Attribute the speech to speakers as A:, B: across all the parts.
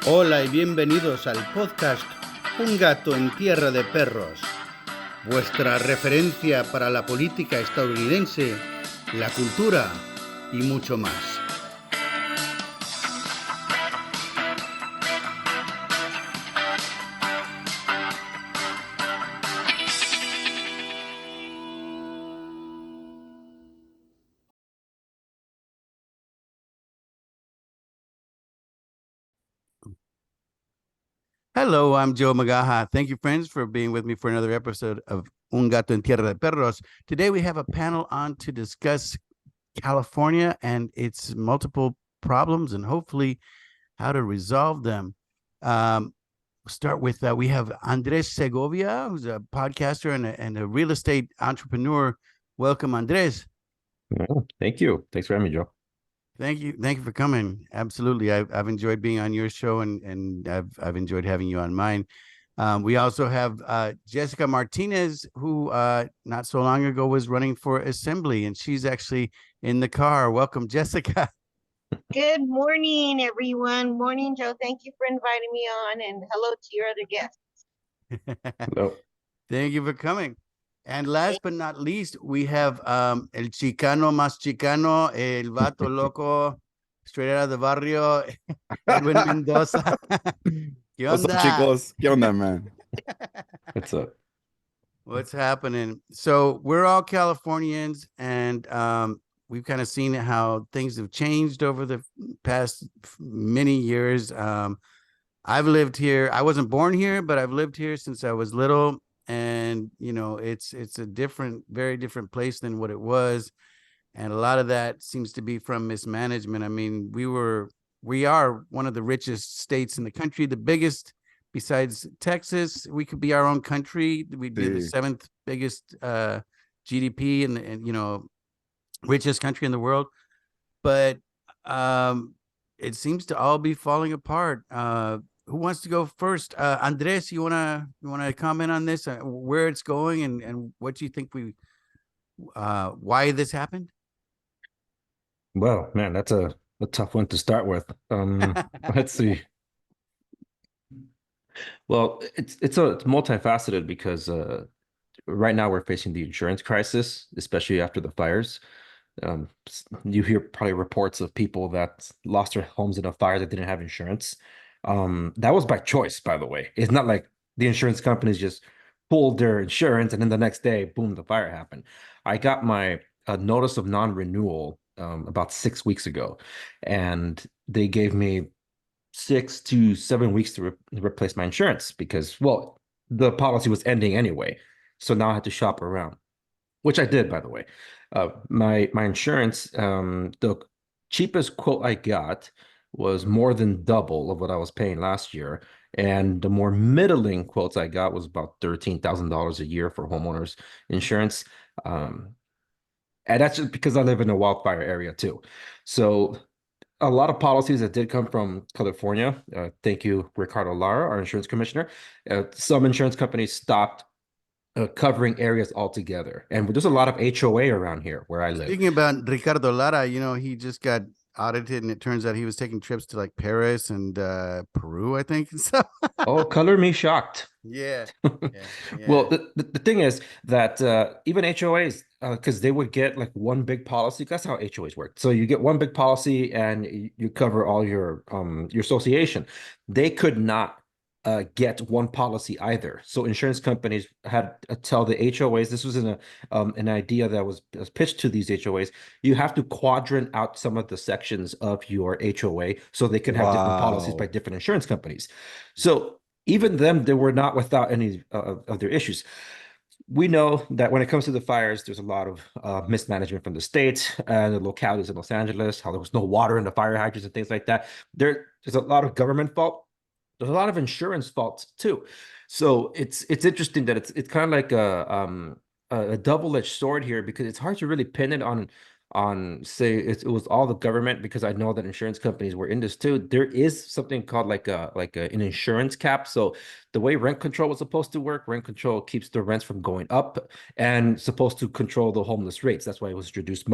A: Hola y bienvenidos al podcast Un gato en tierra de perros, vuestra referencia para la política estadounidense, la cultura y mucho más. Hello, I'm Joe Magaja. Thank you, friends, for being with me for another episode of Un Gato en Tierra de Perros. Today, we have a panel on to discuss California and its multiple problems and hopefully how to resolve them. Start with we have Andres Segovia, who's a podcaster and a real estate entrepreneur. Welcome, Andres.
B: Oh, thank you. Thanks for having me, Joe.
A: Thank you for coming. Absolutely, I've enjoyed being on your show, and I've enjoyed having you on mine. We also have Jessica Martinez, who not so long ago was running for assembly, and she's actually in the car. Welcome, Jessica.
C: Good morning, everyone. Morning, Joe. Thank you for inviting me on, and hello to your other guests.
B: Hello.
A: Thank you for coming. And last but not least, we have el chicano más chicano, el vato loco, straight out of the barrio, Edwin Mendoza. ¿Qué
D: What's up,
A: onda?
D: chicos? ¿Qué onda, man?
B: What's up?
A: What's happening? So we're all Californians, and we've kind of seen how things have changed over the past many years. I've lived here. I wasn't born here, but I've lived here since I was little. And, you know, it's a different, very different place than what it was. And a lot of that seems to be from mismanagement. I mean, we are one of the richest states in the country, the biggest besides Texas. We could be our own country. We'd be the seventh biggest GDP and, you know, richest country in the world. But it seems to all be falling apart. Who wants to go first? Andres, you wanna comment on this, where it's going, and what do you think why this happened?
B: Well, man, that's a tough one to start with. Let's see. Well, it's multifaceted because right now we're facing the insurance crisis, especially after the fires. You hear probably reports of people that lost their homes in a fire that didn't have insurance. That was by choice, by the way. It's not like the insurance companies just pulled their insurance and then the next day, boom, the fire happened. I got my notice of non-renewal about 6 weeks ago, and they gave me 6 to 7 weeks to replace my insurance because, well, the policy was ending anyway. So now I had to shop around, which I did, by the way. My insurance, the cheapest quote I got was more than double of what I was paying last year. And the more middling quotes I got was about $13,000 a year for homeowners insurance. And that's just because I live in a wildfire area too. So a lot of policies that did come from California. Thank you, Ricardo Lara, our insurance commissioner. Some insurance companies stopped covering areas altogether. And there's a lot of HOA around here where I live.
A: Speaking about Ricardo Lara, you know, he just got audited, and it turns out he was taking trips to like Paris and Peru, I think. So
B: Oh, color me shocked.
A: yeah.
B: Well, the thing is that even HOAs, because they would get like one big policy. That's how HOAs work. So you get one big policy and you cover all your association. They could not get one policy either. So insurance companies had to tell the HOAs, this was an idea that was pitched to these HOAs. You have to quadrant out some of the sections of your HOA so they can have different policies by different insurance companies. So even them, they were not without any of their issues. We know that when it comes to the fires, there's a lot of mismanagement from the state and the localities in Los Angeles, how there was no water in the fire hydrants and things like that. There's a lot of government fault. There's a lot of insurance faults too. So it's interesting that it's kind of like a double-edged sword here because it's hard to really pin it on on say it was all the government, because I know that insurance companies were in this too. There is something called an insurance cap. So the way rent control was supposed to work, rent control keeps the rents from going up and supposed to control the homeless rates. That's why it was introduced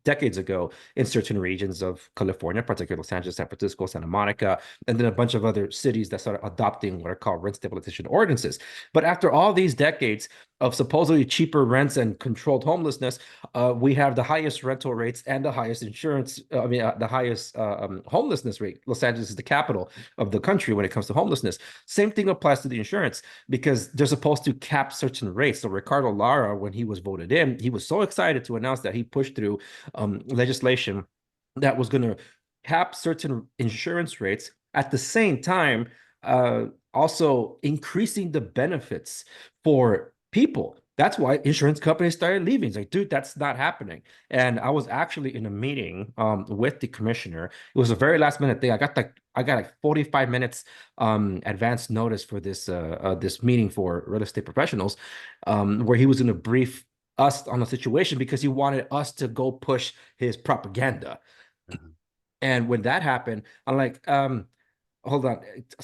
B: decades ago in certain regions of California, particularly Los Angeles, San Francisco, Santa Monica, and then a bunch of other cities that started adopting what are called rent stabilization ordinances. But after all these decades of supposedly cheaper rents and controlled homelessness, we have the highest rental rates and the highest the highest homelessness rate. Los Angeles is the capital of the country when it comes to homelessness. Same thing applies to the insurance, because they're supposed to cap certain rates. So Ricardo Lara, when he was voted in, he was so excited to announce that he pushed through legislation that was going to cap certain insurance rates, at the same time also increasing the benefits for people. That's why insurance companies started leaving. It's like, dude, that's not happening. And I was actually in a meeting with the commissioner. It was a very last minute thing. I got like 45 minutes advance notice for this this meeting for real estate professionals, where he was going to brief us on the situation because he wanted us to go push his propaganda. And when that happened, I'm like, hold on,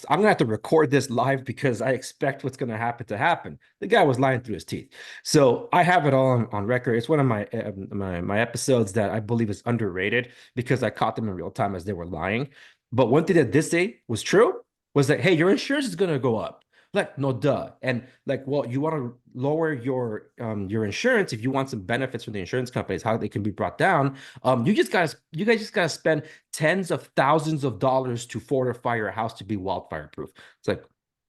B: I'm gonna have to record this live because I expect what's gonna happen to happen. The guy was lying through his teeth. So I have it all on record. It's one of my episodes that I believe is underrated because I caught them in real time as they were lying. But one thing that this day was true was that, hey, your insurance is gonna go up. Like, no, duh. And like, well, you want to lower your insurance if you want some benefits from the insurance companies, how they can be brought down. You guys just gotta spend tens of thousands of dollars to fortify your house to be wildfire proof. It's like,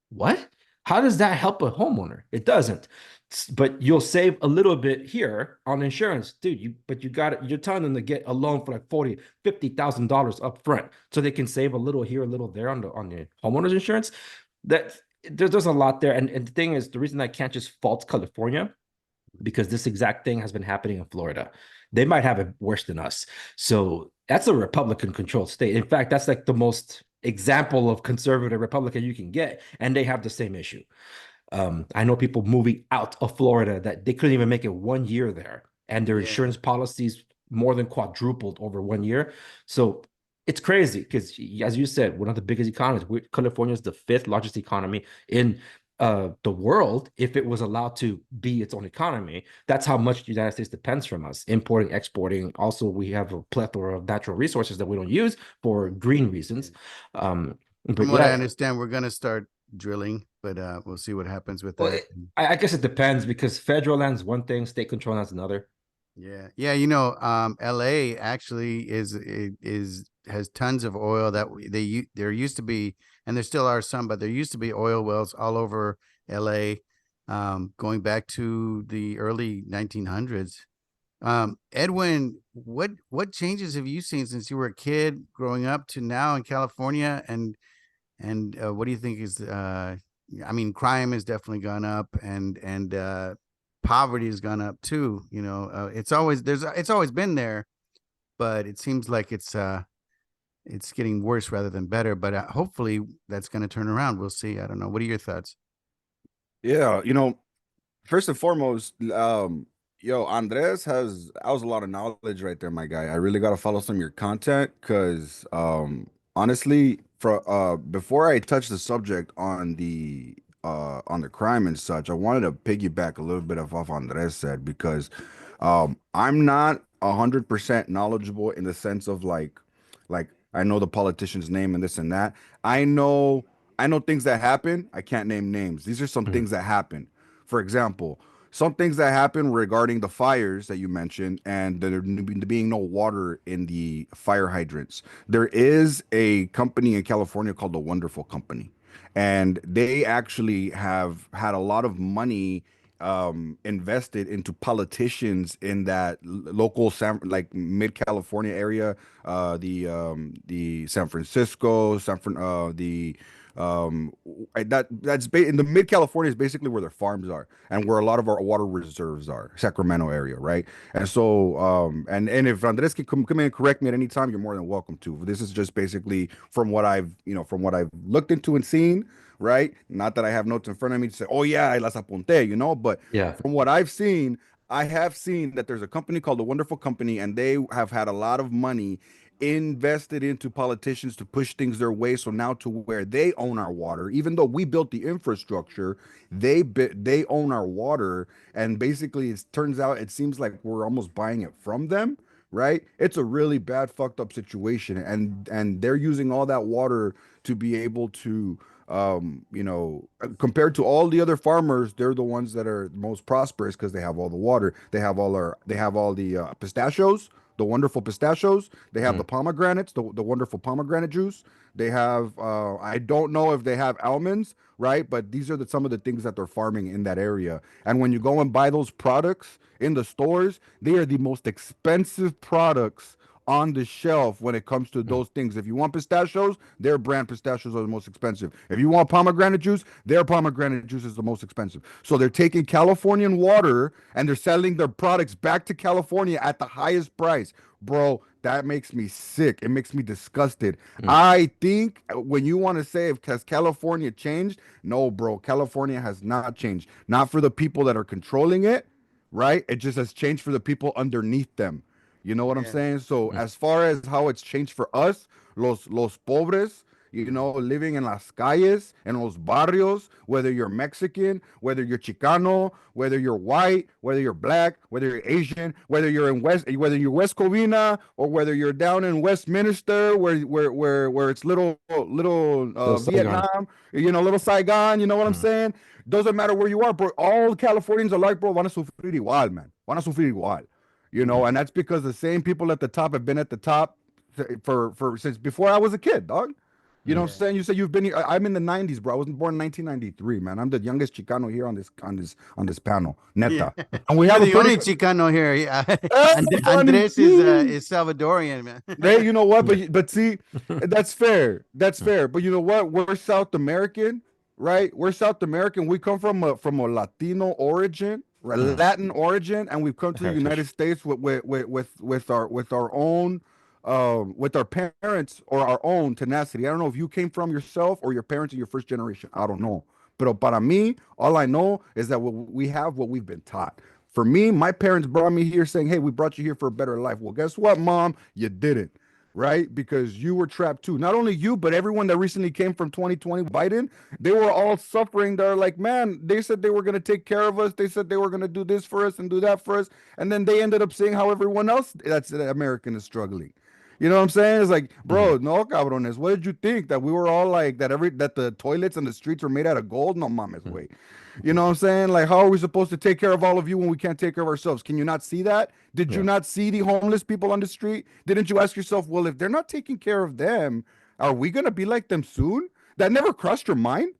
B: what? How does that help a homeowner? It doesn't. But you'll save a little bit here on insurance, dude. You're telling them to get a loan for like $40,000-$50,000 up front so they can save a little here, a little there on the homeowner's insurance. That there's a lot there. And the thing is, the reason I can't just fault California, because this exact thing has been happening in Florida. They might have it worse than us. So that's a Republican controlled state. In fact, that's like the most example of conservative Republican you can get. And they have the same issue. I know people moving out of Florida that they couldn't even make it 1 year there. And their insurance policies more than quadrupled over 1 year. So it's crazy because, as you said, one of the biggest economies. California is the 5th largest economy in the world. If it was allowed to be its own economy, that's how much the United States depends from us, importing, exporting. Also, we have a plethora of natural resources that we don't use for green reasons.
A: From what I understand, we're going to start drilling, but we'll see what happens with that.
B: I guess it depends, because federal land's one thing, state control land's another.
A: Yeah. LA actually has tons of oil that there used to be, and there still are some, but there used to be oil wells all over LA, going back to the early 1900s. Edwin, what changes have you seen since you were a kid growing up to now in California? And what do you think is, crime has definitely gone up, and poverty has gone up too. It's always been there, but it seems like it's getting worse rather than better. But hopefully that's going to turn around. We'll see. I don't know. What are your thoughts?
D: Yeah, first and foremost, Andres has a lot of knowledge right there, my guy. I really got to follow some of your content because honestly, before I touch the subject on the crime and such, I wanted to piggyback a little bit of off Andres said, because I'm not 100% knowledgeable in the sense of like I know the politician's name and this and that. I know things that happen. I can't name names. These are some things that happen. For example, some things that happen regarding the fires that you mentioned, and there being no water in the fire hydrants. There is a company in California called the Wonderful Company, and they actually have had a lot of money invested into politicians in that local mid California area, the San Francisco, in the mid California is basically where their farms are and where a lot of our water reserves are, Sacramento area, right? And so and if Andres can come in and correct me at any time, you're more than welcome to. This is just basically from what I've looked into and seen, right? Not that I have notes in front of me to say, oh yeah, I las apunté, but
B: Yeah,
D: from what I've seen, I have seen that there's a company called The Wonderful Company, and they have had a lot of money invested into politicians to push things their way. So now to where they own our water, even though we built the infrastructure, they own our water, and basically it turns out it seems like we're almost buying it from them. Right? It's a really bad, fucked up situation, and they're using all that water to be able to compared to all the other farmers, they're the ones that are most prosperous because they have all the water. They have all the pistachios, the wonderful pistachios. They have the pomegranates, the wonderful pomegranate juice. They have I don't know if they have almonds, right? But these are some of the things that they're farming in that area. And when you go and buy those products in the stores, they are the most expensive products on the shelf when it comes to those things. If you want pistachios, their brand pistachios are the most expensive. If you want pomegranate juice, their pomegranate juice is the most expensive. So they're taking Californian water and they're selling their products back to California at the highest price. Bro, that makes me sick. It makes me disgusted. I think when you want to say, has California changed? No, bro. California has not changed. Not for the people that are controlling it, right? It just has changed for the people underneath them. You know what I'm saying? So as far as how it's changed for us, los pobres, living in las calles, en los barrios, whether you're Mexican, whether you're Chicano, whether you're white, whether you're black, whether you're Asian, whether you're whether you're West Covina, or whether you're down in Westminster, where it's little Vietnam, little Saigon, you know what I'm saying? Doesn't matter where you are, bro. All Californians alike, bro, van a sufrir igual, man. Van a sufrir igual. And that's because the same people at the top have been at the top for since before I was a kid, dog. You know what I'm saying? You say you've been here. I'm in the 90s, bro. I was born in 1993, man. I'm the youngest Chicano here on this panel, neta. And we
A: You're
D: have
A: the only Chicano here. Yeah. Andres is Salvadorian, man.
D: Hey, you know what? But see, that's fair. That's fair. But you know what? We're South American, right? We're South American. We come from a Latino origin. Latin origin, and we've come to the United States with our own with our parents or our own tenacity. I don't know if you came from yourself or your parents in your first generation. I don't know. But para me, all I know is that we have what we've been taught. For me, my parents brought me here saying, hey, we brought you here for a better life. Well, guess what, Mom? You didn't. Right? Because you were trapped too. Not only you, but everyone that recently came from 2020 Biden, they were all suffering. They're like, man, they said they were going to take care of us. They said they were going to do this for us and do that for us. And then they ended up seeing how everyone else that's American is struggling. You know what I'm saying? It's like, bro, no cabrones. What did you think? That we were all like that the toilets and the streets were made out of gold? No mames, way. You know what I'm saying? Like, how are we supposed to take care of all of you when we can't take care of ourselves? Can you not see that? Did you not see the homeless people on the street? Didn't you ask yourself, well, if they're not taking care of them, are we going to be like them soon? That never crossed your mind?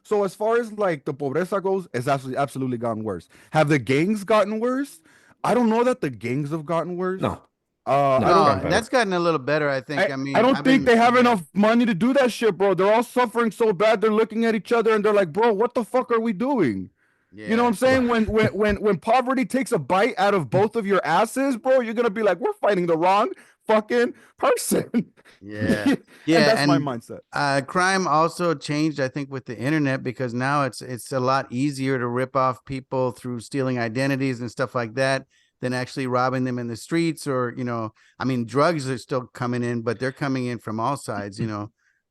D: So as far as like the pobreza goes, it's absolutely gotten worse. Have the gangs gotten worse? I don't know that the gangs have gotten worse.
B: No.
A: That's gotten a little better, I think.
D: I don't think they have enough money to do that shit, bro. They're all suffering so bad. They're looking at each other and they're like, bro, what the fuck are we doing? You know what I'm saying? When poverty takes a bite out of both of your asses, bro, you're gonna be like, we're fighting the wrong fucking person.
A: Yeah.
D: That's my mindset.
A: Crime also changed, I think, with the internet, because now it's a lot easier to rip off people through stealing identities and stuff like that than actually robbing them in the streets, or drugs are still coming in, but they're coming in from all sides.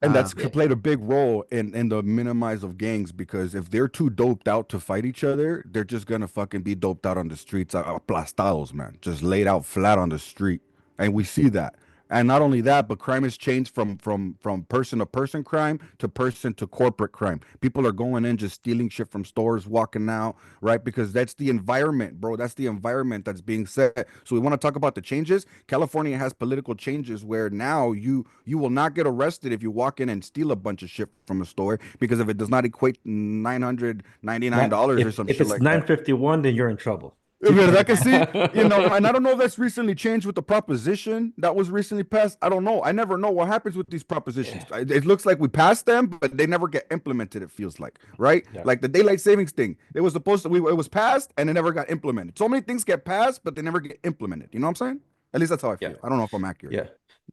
D: And that's played a big role in the minimize of gangs, because if they're too doped out to fight each other, they're just gonna fucking be doped out on the streets, aplastados, man, just laid out flat on the street, and we see that. And not only that, but crime has changed from person to person crime to person to corporate crime. People are going in just stealing shit from stores, walking out, right? Because that's the environment, bro. That's the environment that's being set. So we want to talk about the changes. California has political changes where now you will not get arrested if you walk in and steal a bunch of shit from a store, because if it does not equate $999 or some shit like that.
B: If it's $951, then you're in trouble.
D: I can see, and I don't know if that's recently changed with the proposition that was recently passed. I don't know. I never know what happens with these propositions. It looks like we passed them, but they never get implemented. It feels like, right? Yeah. Like the daylight savings thing. It was supposed to, it was passed and it never got implemented. So many things get passed, but they never get implemented. You know what I'm saying? At least that's how I
B: Yeah.
D: feel. I don't know if I'm accurate.
B: Yeah.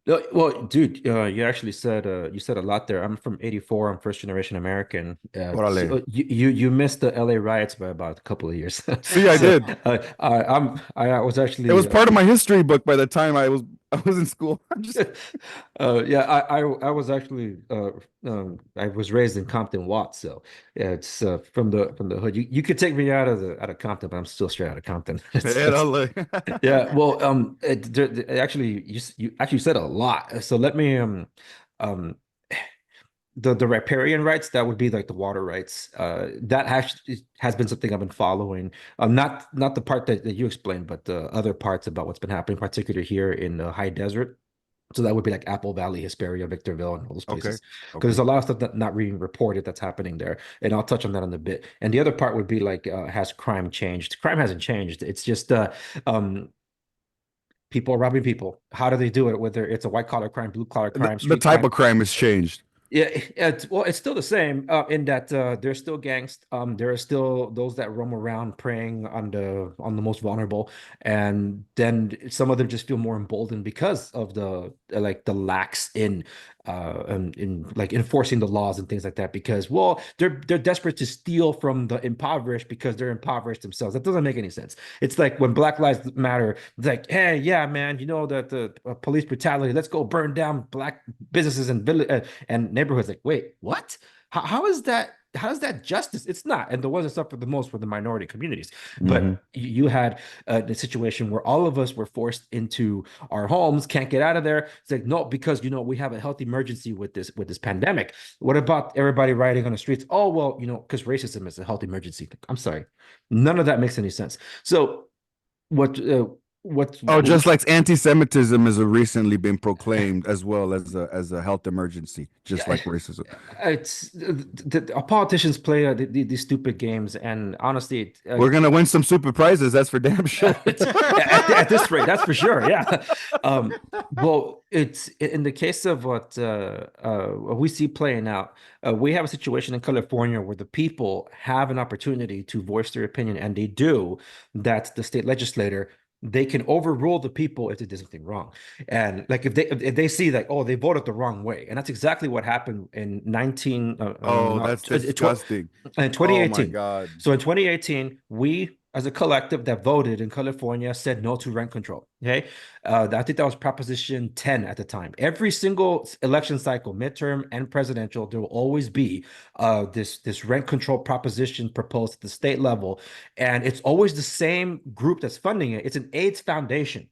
B: No, well, dude, you actually said you said a lot there. I'm from '84. I'm first generation American.
D: Orale.
B: You missed the LA riots by about a couple of years.
D: See, I did.
B: I was
D: It was
B: actually
D: part of my history book by the time I was in school. I'm just
B: yeah, I was actually I was raised in Compton Watts, so yeah, it's from the hood. You could take me out of Compton, but I'm still straight out of Compton. Yeah, well, actually, you actually said a lot. So let me um the riparian rights, that would be like the water rights. That actually has been something I've been following. Not the part that you explained, but the other parts about what's been happening, particularly here in the high desert. So that would be like Apple Valley, Hesperia, Victorville, and all those
D: okay.
B: places. Because there's a lot of stuff that not being reported that's happening there, and I'll touch on that in a bit. And the other part would be like, has crime changed? Crime hasn't changed. It's just um people are robbing people. How do they do it? Whether it's a white collar crime, blue collar crime,
D: The
B: street
D: type
B: crime.
D: of crime has changed.
B: Yeah, it's still the same in that there's still gangs. There are still those that roam around preying on the most vulnerable, and then some of them just feel more emboldened because of the like the lax in like enforcing the laws and things like that. Because well, they're desperate to steal from the impoverished because they're impoverished themselves. That doesn't make any sense. It's like when Black Lives Matter, it's like, hey, yeah, man, you know that the police brutality. Let's go burn down black businesses and and neighborhoods. Like, wait, what? How is that? How is that justice? It's not. And the ones that suffered the most were the minority communities. But you had the situation where all of us were forced into our homes, can't get out of there. It's like, no, because we have a health emergency with this pandemic. What about everybody rioting on the streets? Oh, well, because racism is a health emergency. I'm sorry, none of that makes any sense. So what
D: Oh, just like anti-Semitism has recently been proclaimed as well as a health emergency, just like racism.
B: It's politicians play these stupid games, and honestly,
D: we're gonna win some super prizes. That's for damn sure.
B: at this rate, that's for sure. Yeah. Well, it's in the case of what we see playing out. We have a situation in California where the people have an opportunity to voice their opinion, and they do. That the state legislator, they can overrule the people if they did something wrong. And like if they see like, oh, they voted the wrong way. And that's exactly what happened in
D: that's disgusting.
B: In 2018.
D: Oh my God.
B: So in 2018, we as a collective that voted in California said no to rent control. Okay. I think that was Proposition 10 at the time. Every single election cycle, midterm and presidential, there will always be this rent control proposition proposed at the state level. And it's always the same group that's funding it. It's an AIDS foundation.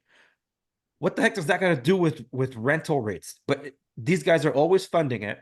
B: What the heck does that got to do with rental rates? But these guys are always funding it.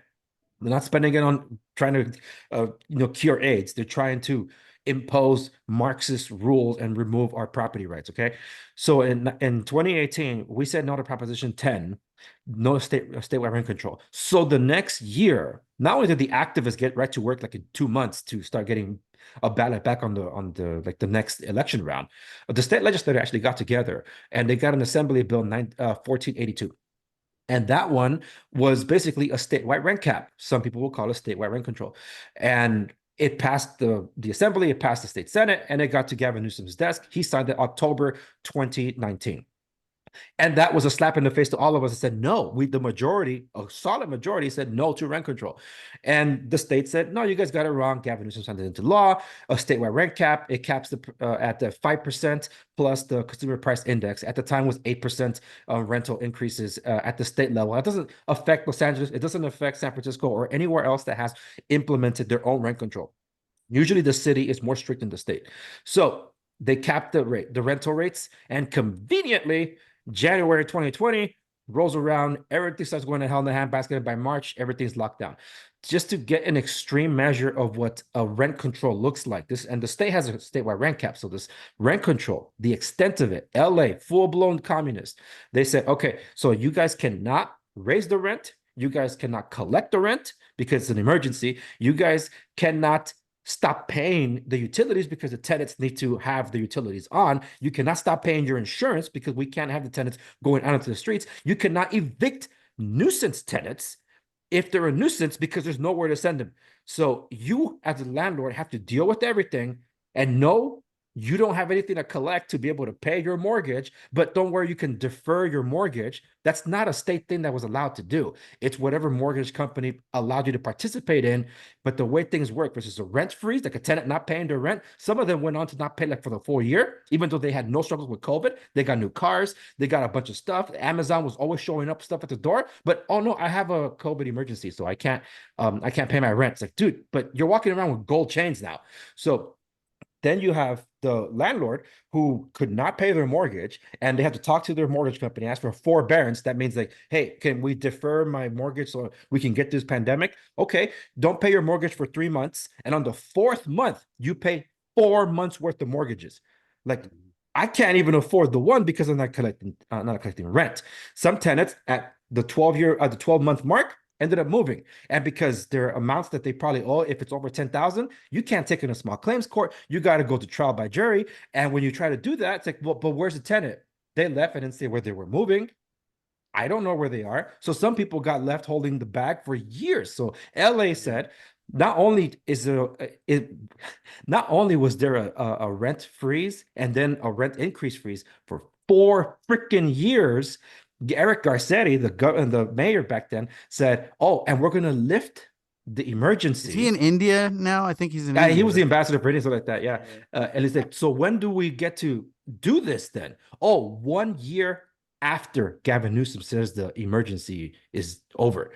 B: They're not spending it on trying to cure AIDS. They're trying to impose Marxist rules and remove our property rights. Okay. So in 2018, we said no to Proposition 10, no statewide rent control. So the next year, not only did the activists get right to work like in 2 months to start getting a ballot back on the next election round, the state legislature actually got together and they got an assembly bill 1482. And that one was basically a statewide rent cap. Some people will call it statewide rent control. And it passed the assembly, it passed the state senate, and it got to Gavin Newsom's desk. He signed it October 2019. And that was a slap in the face to all of us and said, no, the majority, a solid majority said no to rent control. And the state said, no, you guys got it wrong. Gavin Newsom signed it into law, a statewide rent cap. It caps at the 5% plus the consumer price index. At the time was 8% rental increases at the state level. That doesn't affect Los Angeles. It doesn't affect San Francisco or anywhere else that has implemented their own rent control. Usually the city is more strict than the state. So they capped the rental rates, and conveniently, January 2020 rolls around, everything starts going to hell in the handbasket, and by March, everything's locked down. Just to get an extreme measure of what a rent control looks like. And the state has a statewide rent cap. So this rent control, the extent of it, LA, full-blown communist. They said, okay, so you guys cannot raise the rent. You guys cannot collect the rent because it's an emergency. You guys cannot stop paying the utilities because the tenants need to have the utilities on. You cannot stop paying your insurance because we can't have the tenants going out into the streets. You cannot evict nuisance tenants if they're a nuisance because there's nowhere to send them. So you as a landlord have to deal with everything and know you don't have anything to collect to be able to pay your mortgage, but don't worry, you can defer your mortgage. That's not a state thing that was allowed to do. It's whatever mortgage company allowed you to participate in. But the way things work versus a rent freeze, like a tenant not paying their rent, some of them went on to not pay like for the full year, even though they had no struggles with COVID. They got new cars, they got a bunch of stuff. Amazon was always showing up stuff at the door, but oh no, I have a COVID emergency, so I can't pay my rent. It's like, dude, but you're walking around with gold chains now. So then you have the landlord who could not pay their mortgage, and they have to talk to their mortgage company, ask for forbearance. That means like, hey, can we defer my mortgage so we can get this pandemic? Okay, don't pay your mortgage for 3 months, and on the 4th month, you pay 4 months worth of mortgages. Like, I can't even afford the one because I'm not collecting rent. Some tenants at the 12-month mark ended up moving. And because there are amounts that they probably owe, if it's over 10,000, you can't take it in a small claims court. You got to go to trial by jury. And when you try to do that, it's like, well, but where's the tenant? They left and didn't say where they were moving. I don't know where they are. So some people got left holding the bag for years. So LA said, not only was there a rent freeze and then a rent increase freeze for 4 freaking years, Eric Garcetti, the mayor back then, said, "Oh, and we're going to lift the emergency."
A: Is he in India now? I think he's in
B: He
A: India.
B: was the ambassador for India, something like that. Yeah. And he's like, so when do we get to do this then? Oh, 1 year after Gavin Newsom says the emergency is over.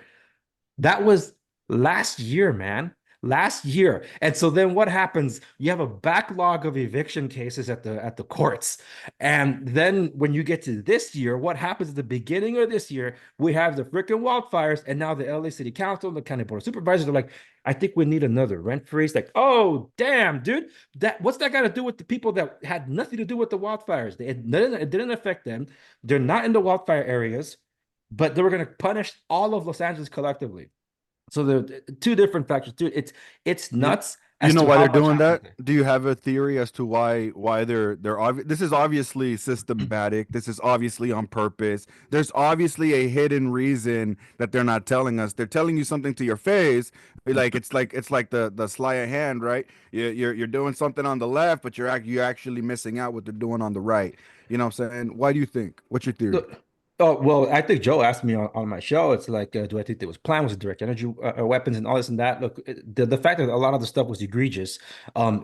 B: That was last year, man. Last year. And so then what happens? You have a backlog of eviction cases at the courts. And then when you get to this year, what happens at the beginning of this year? We have the freaking wildfires, and now the LA City Council, the County Board of Supervisors are like, I think we need another rent freeze. Like, oh, damn, dude. What's that got to do with the people that had nothing to do with the wildfires? It didn't affect them. They're not in the wildfire areas, but they were going to punish all of Los Angeles collectively. So the two different factors, dude. It's nuts.
D: You know why they're doing that?
B: There.
D: Do you have a theory as to why they're this is obviously systematic. This is obviously on purpose. There's obviously a hidden reason that they're not telling us. They're telling you something to your face, like it's like the sleight of hand, right? You're doing something on the left, but you're actually missing out what they're doing on the right. You know what I'm saying? Why do you think? What's your theory?
B: Oh, well, I think Joe asked me on my show. It's like, do I think there was planned? Was it direct energy weapons and all this and that? Look, the fact that a lot of the stuff was egregious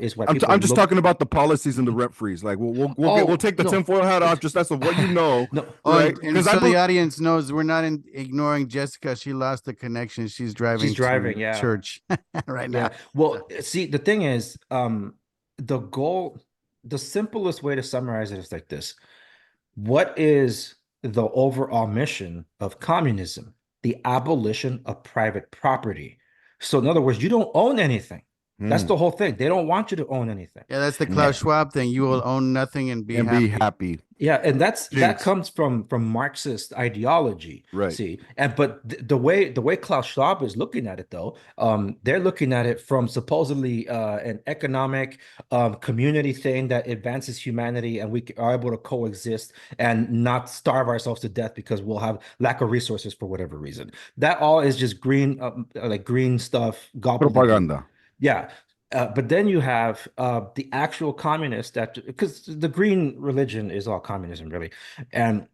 B: is why
D: I'm just talking about the policies and the rent freeze. Like we'll take the tinfoil hat off just as of what you know.
B: No,
D: right?
A: And so the audience knows we're not ignoring Jessica. She lost the connection. She's driving to
B: yeah.
A: church right now.
B: Yeah. Well, see, the thing is, the simplest way to summarize it is like this. What is the overall mission of communism? The abolition of private property. So in other words, you don't own anything. That's the whole thing. They don't want you to own anything.
A: Yeah, that's the Klaus Schwab thing. You will own nothing and be happy.
B: Yeah, and that comes from Marxist ideology,
D: right?
B: See, but the way Klaus Schwab is looking at it, though, they're looking at it from supposedly an economic community thing that advances humanity, and we are able to coexist and not starve ourselves to death because we'll have lack of resources for whatever reason. That all is just green, like green stuff,
D: propaganda.
B: Yeah. But then you have the actual communists because the green religion is all communism, really. And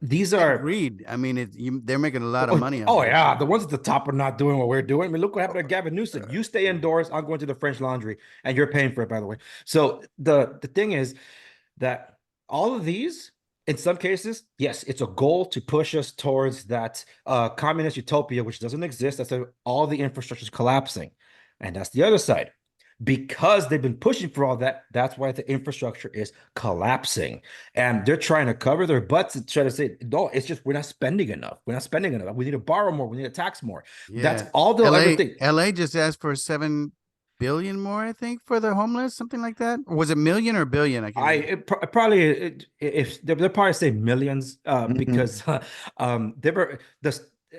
B: these are
A: greed. I mean, they're making a lot of money.
B: Yeah. The ones at the top are not doing what we're doing. I mean, look what happened to Gavin Newsom. You stay indoors. I'm going to the French Laundry, and you're paying for it, by the way. So the thing is that all of these, in some cases, yes, it's a goal to push us towards that communist utopia, which doesn't exist. That's all the infrastructure is collapsing. And that's the other side. Because they've been pushing for all that, that's why the infrastructure is collapsing. And they're trying to cover their butts and try to say, no, it's just we're not spending enough. We're not spending enough. We need to borrow more. We need to tax more. Yeah. That's all they'll ever think.
A: LA just asked for $7 billion more, I think, for the homeless, something like that. Or was it million or billion? I can't
B: they'll probably say millions because they were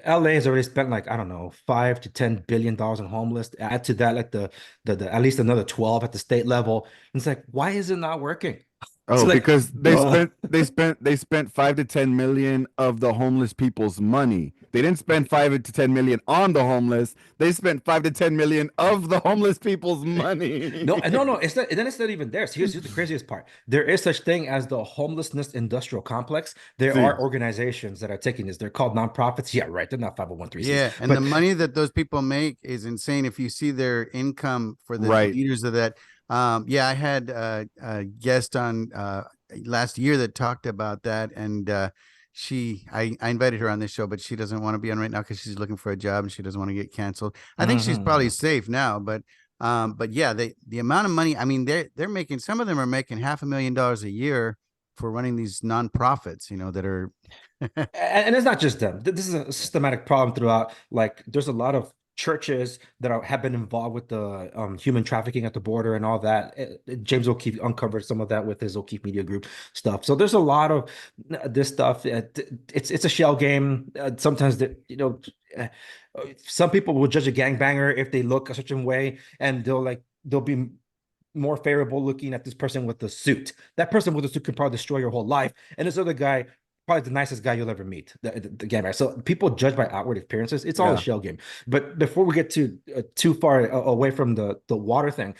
B: LA has already spent like, I don't know, $5 to $10 billion on homeless. Add to that like the at least another 12 at the state level. And it's like, why is it not working?
D: Oh, like, because they spent 5 to 10 million of the homeless people's money. They didn't spend 5 to 10 million on the homeless. They spent 5 to 10 million of the homeless people's money.
B: No. It's not. And then it's not even there. So here's the craziest part. There is such thing as the homelessness industrial complex. There
D: See.
B: are organizations that are taking this. They're called nonprofits. Yeah, right. They're not 501(c)(3)s.
A: Yeah, and
B: But
A: the money that those people make is insane. If you see their income for the
D: Right.
A: leaders of that, yeah, I had a guest on last year that talked about that, and I invited her on this show, but she doesn't want to be on right now because she's looking for a job and she doesn't want to get canceled. I think she's probably safe now, but yeah, the amount of money. I mean, they're making, some of them are making $500,000 a year for running these nonprofits, that are.
B: And it's not just them. This is a systematic problem throughout. Like, there's a lot of churches that have been involved with the human trafficking at the border and all that. James O'Keefe uncovered some of that with his O'Keefe Media Group stuff. So there's a lot of this stuff. It's a shell game. Sometimes some people will judge a gangbanger if they look a certain way, and they'll be more favorable looking at this person with the suit. That person with the suit can probably destroy your whole life, and this other guy, probably the nicest guy you'll ever meet, the gangbanger. So people judge by outward appearances. It's all a shell game. But before we get too far away from the water thing,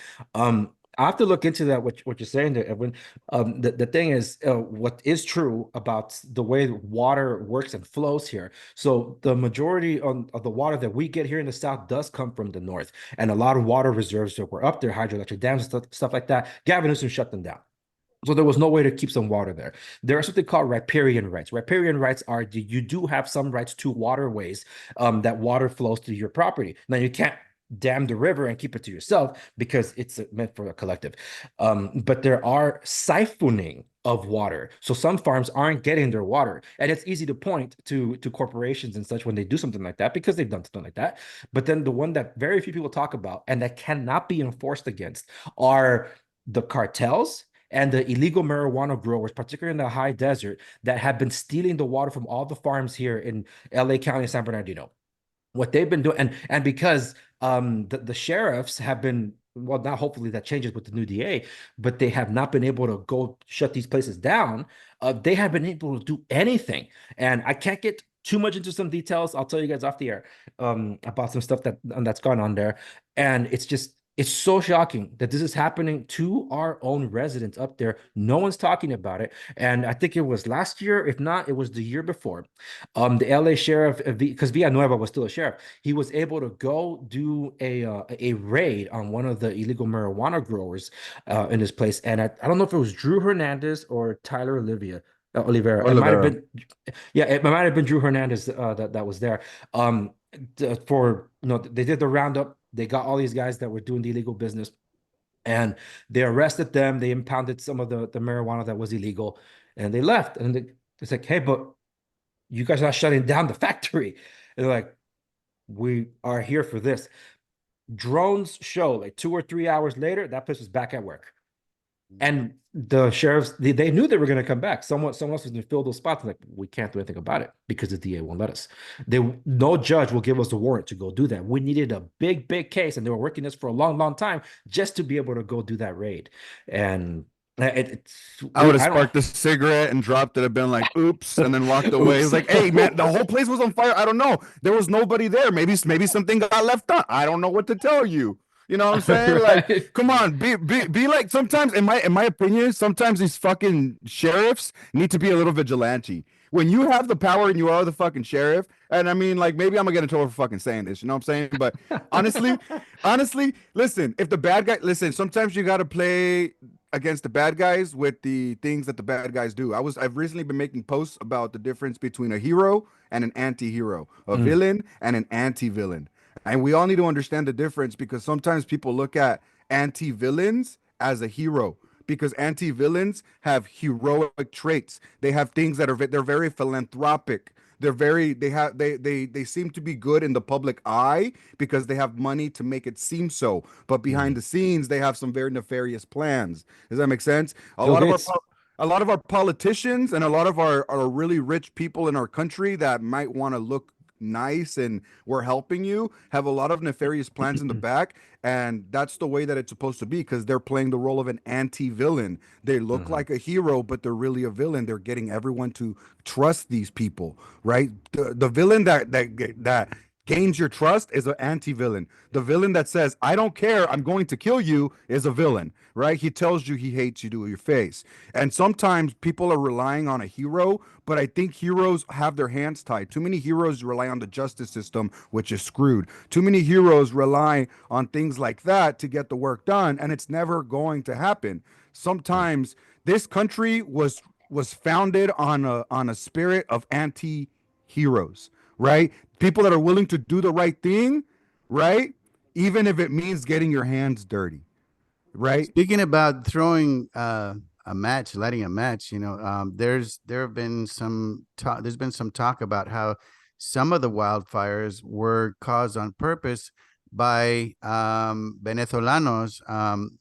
B: I have to look into that. What you're saying there, Edwin. The thing is, what is true about the way water works and flows here. So the majority of the water that we get here in the South does come from the North, and a lot of water reserves that were up there, hydroelectric dams, stuff like that. Gavin Newsom shut them down. So there was no way to keep some water there. There are something called riparian rights. Riparian rights are, you do have some rights to waterways, that water flows through your property. Now, you can't dam the river and keep it to yourself because it's meant for a collective. But there are siphoning of water. So some farms aren't getting their water. And it's easy to point to corporations and such when they do something like that, because they've done something like that. But then the one that very few people talk about and that cannot be enforced against are the cartels and the illegal marijuana growers, particularly in the high desert, that have been stealing the water from all the farms here in LA County, San Bernardino. What they've been doing, and because the sheriffs have been, well, now hopefully that changes with the new DA, but they have not been able to go shut these places down. They have been able to do anything. And I can't get too much into some details. I'll tell you guys off the air about some stuff that's gone on there. And it's so shocking that this is happening to our own residents up there. No one's talking about it. And I think it was last year. If not, it was the year before. The LA sheriff, because Villanueva was still a sheriff, he was able to go do a raid on one of the illegal marijuana growers in this place. And I don't know if it was Drew Hernandez or Tyler Olivera. It might have been, yeah, it might have been Drew Hernandez that was there. They did the roundup. They got all these guys that were doing the illegal business, and they arrested them. They impounded some of the marijuana that was illegal, and they left. And it's like, hey, but you guys are not shutting down the factory. And they're like, we are here for this. Drones show like 2 or 3 hours later, that place was back at work. And the sheriffs, they knew they were going to come back. Someone else was going to fill those spots. Like, we can't do anything about it because the DA won't let us. No judge will give us a warrant to go do that. We needed a big case, and they were working this for a long time just to be able to go do that raid. And
D: I would have sparked a cigarette and dropped it. I've been like, oops, and then walked away. It's like, hey, man, the whole place was on fire. I don't know. There was nobody there. Maybe something got left on. I don't know what to tell you. You know what I'm saying?
B: Right.
D: Like, come on, be like, sometimes, in my opinion, sometimes these fucking sheriffs need to be a little vigilante. When you have the power and you are the fucking sheriff, and I mean, like, maybe I'm gonna get in trouble for fucking saying this, you know what I'm saying? But honestly, listen, if the bad guy, listen, sometimes you gotta play against the bad guys with the things that the bad guys do. I've recently been making posts about the difference between a hero and an anti-hero, a villain and an anti-villain. And we all need to understand the difference, because sometimes people look at anti-villains as a hero, because anti-villains have heroic traits. They have things that they're very philanthropic. They seem to be good in the public eye because they have money to make it seem so. But behind the scenes, they have some very nefarious plans. Does that make sense? A lot of our politicians and a lot of our really rich people in our country that might want to look nice and we're helping you have a lot of nefarious plans in the back. And that's the way that it's supposed to be, because they're playing the role of an anti-villain. They look like a hero, but they're really a villain. They're getting everyone to trust these people, right? The villain that gains your trust is an anti-villain. The villain that says, I don't care, I'm going to kill you, is a villain, right? He tells you he hates you to your face. And sometimes people are relying on a hero, but I think heroes have their hands tied. Too many heroes rely on the justice system, which is screwed. Too many heroes rely on things like that to get the work done, and it's never going to happen. Sometimes this country was founded on a spirit of anti-heroes, right? People that are willing to do the right thing, right? Even if it means getting your hands dirty, right?
A: Speaking about throwing a match, lighting a match, there have been some talk. There's been some talk about how some of the wildfires were caused on purpose by Venezolanos